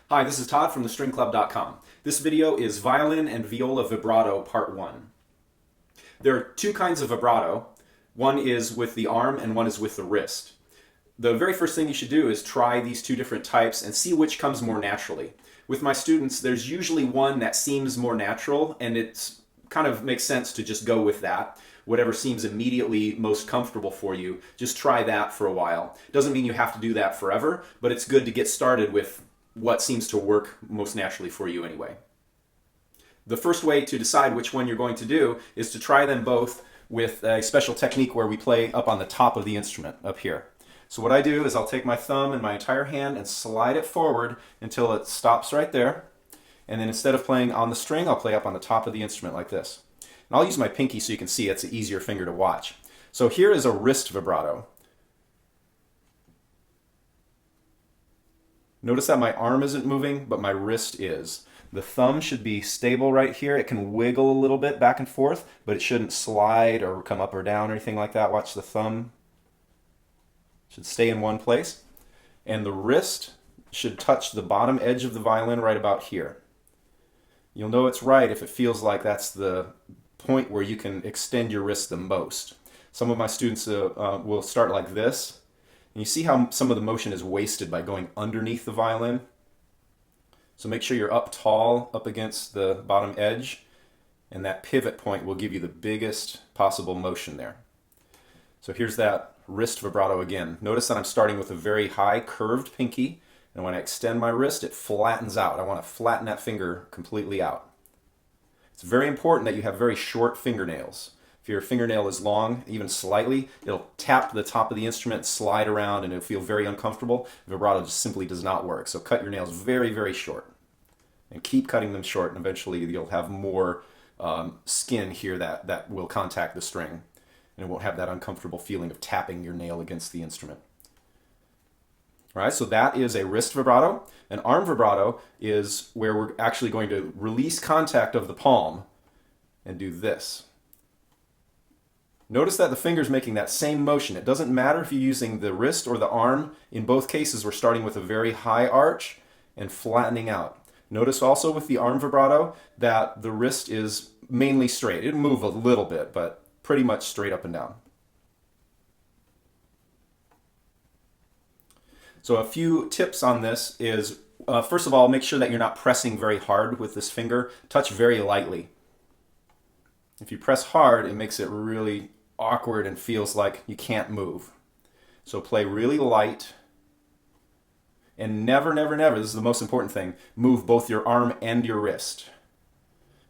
Hi, this is Todd from thestringclub.com. This video is Violin and Viola Vibrato Part 1. There are two kinds of vibrato. One is with the arm and one is with the wrist. The very first thing you should do is try these two different types and see which comes more naturally. With my students, there's usually one that seems more natural, and it kind of makes sense to just go with that. Whatever seems immediately most comfortable for you, just try that for a while. Doesn't mean you have to do that forever, but it's good to get started with what seems to work most naturally for you anyway. The first way to decide which one you're going to do is to try them both with a special technique where we play up on the top of the instrument, up here. So what I do is I'll take my thumb and my entire hand and slide it forward until it stops right there. And then instead of playing on the string, I'll play up on the top of the instrument like this. And I'll use my pinky so you can see it's an easier finger to watch. So here is a wrist vibrato. Notice that my arm isn't moving, but my wrist is. The thumb should be stable right here. It can wiggle a little bit back and forth, but it shouldn't slide or come up or down or anything like that. Watch the thumb. It should stay in one place. And the wrist should touch the bottom edge of the violin right about here. You'll know it's right if it feels like that's the point where you can extend your wrist the most. Some of my students will start like this. And you see how some of the motion is wasted by going underneath the violin? So make sure you're up tall, up against the bottom edge, and that pivot point will give you the biggest possible motion there. So here's that wrist vibrato again. Notice that I'm starting with a very high curved pinky, and when I extend my wrist, it flattens out. I want to flatten that finger completely out. It's very important that you have very short fingernails. If your fingernail is long, even slightly, it'll tap the top of the instrument, slide around, and it'll feel very uncomfortable. Vibrato just simply does not work. So cut your nails very, very short. And keep cutting them short, and eventually you'll have more skin here that will contact the string. And it won't have that uncomfortable feeling of tapping your nail against the instrument. All right, so that is a wrist vibrato. An arm vibrato is where we're actually going to release contact of the palm and do this. Notice that the finger's making that same motion. It doesn't matter if you're using the wrist or the arm. In both cases, we're starting with a very high arch and flattening out. Notice also with the arm vibrato that the wrist is mainly straight. It'll move a little bit, but pretty much straight up and down. So a few tips on this is, first of all, make sure that you're not pressing very hard with this finger. Touch very lightly. If you press hard, it makes it really awkward and feels like you can't move. So play really light, and never, never, never, this is the most important thing, move both your arm and your wrist.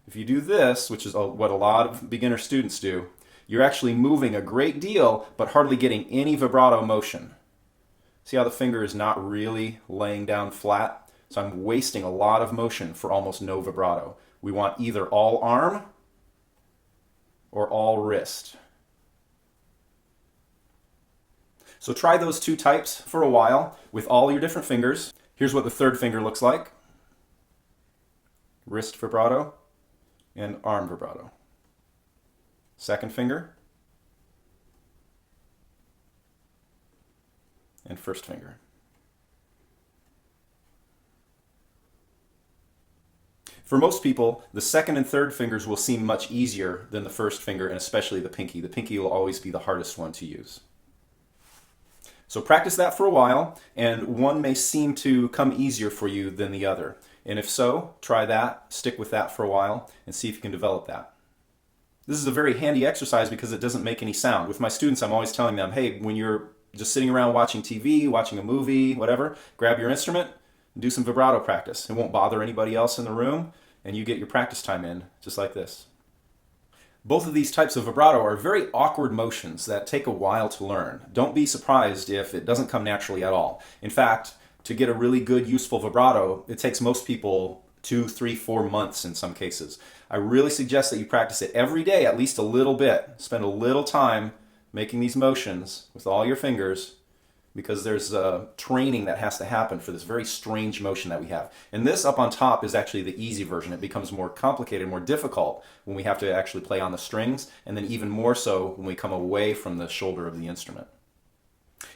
If you do this, which is what a lot of beginner students do, you're actually moving a great deal, but hardly getting any vibrato motion. See how the finger is not really laying down flat? So I'm wasting a lot of motion for almost no vibrato. We want either all arm or all wrist. So try those two types for a while with all your different fingers. Here's what the third finger looks like. Wrist vibrato and arm vibrato. Second finger and first finger. For most people, the second and third fingers will seem much easier than the first finger, and especially the pinky. The pinky will always be the hardest one to use. So practice that for a while, and one may seem to come easier for you than the other. And if so, try that, stick with that for a while, and see if you can develop that. This is a very handy exercise because it doesn't make any sound. With my students, I'm always telling them, hey, when you're just sitting around watching TV, watching a movie, whatever, grab your instrument and do some vibrato practice. It won't bother anybody else in the room, and you get your practice time in, just like this. Both of these types of vibrato are very awkward motions that take a while to learn. Don't be surprised if it doesn't come naturally at all. In fact, to get a really good, useful vibrato, it takes most people 2, 3, 4 months in some cases. I really suggest that you practice it every day, at least a little bit. Spend a little time making these motions with all your fingers, because there's training that has to happen for this very strange motion that we have. And this up on top is actually the easy version. It becomes more complicated, more difficult when we have to actually play on the strings, and then even more so when we come away from the shoulder of the instrument.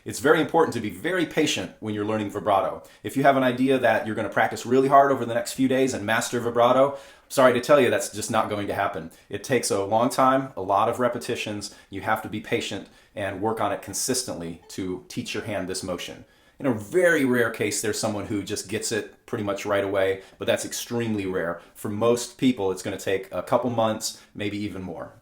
It's very important to be very patient when you're learning vibrato. If you have an idea that you're going to practice really hard over the next few days and master vibrato, sorry to tell you, that's just not going to happen. It takes a long time, a lot of repetitions. You have to be patient and work on it consistently to teach your hand this motion. In a very rare case, there's someone who just gets it pretty much right away, but that's extremely rare. For most people, it's going to take a couple months, maybe even more.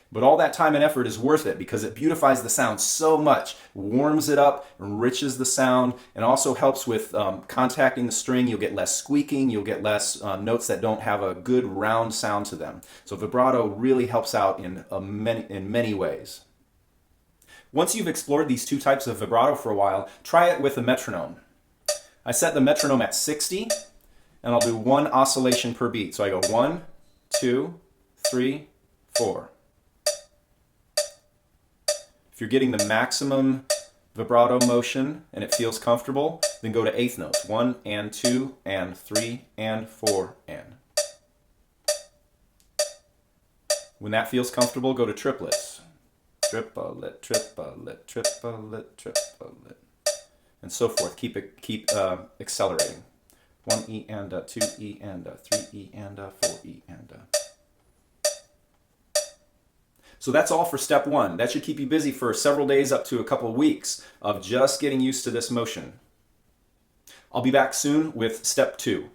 But all that time and effort is worth it because it beautifies the sound so much, warms it up, enriches the sound, and also helps with contacting the string. You'll get less squeaking, you'll get less notes that don't have a good round sound to them. So vibrato really helps out in many ways. Once you've explored these two types of vibrato for a while, try it with a metronome. I set the metronome at 60, and I'll do one oscillation per beat. So I go 1, 2, 3, 4. If you're getting the maximum vibrato motion and it feels comfortable, then go to eighth notes. 1 and 2 and 3 and 4 and. When that feels comfortable, go to triplets. Triplet, triplet, triplet, triplet, and so forth. Keep accelerating. 1 E and 2 E and 3 E and 4 E and. So that's all for step 1. That should keep you busy for several days up to a couple weeks of just getting used to this motion. I'll be back soon with step 2.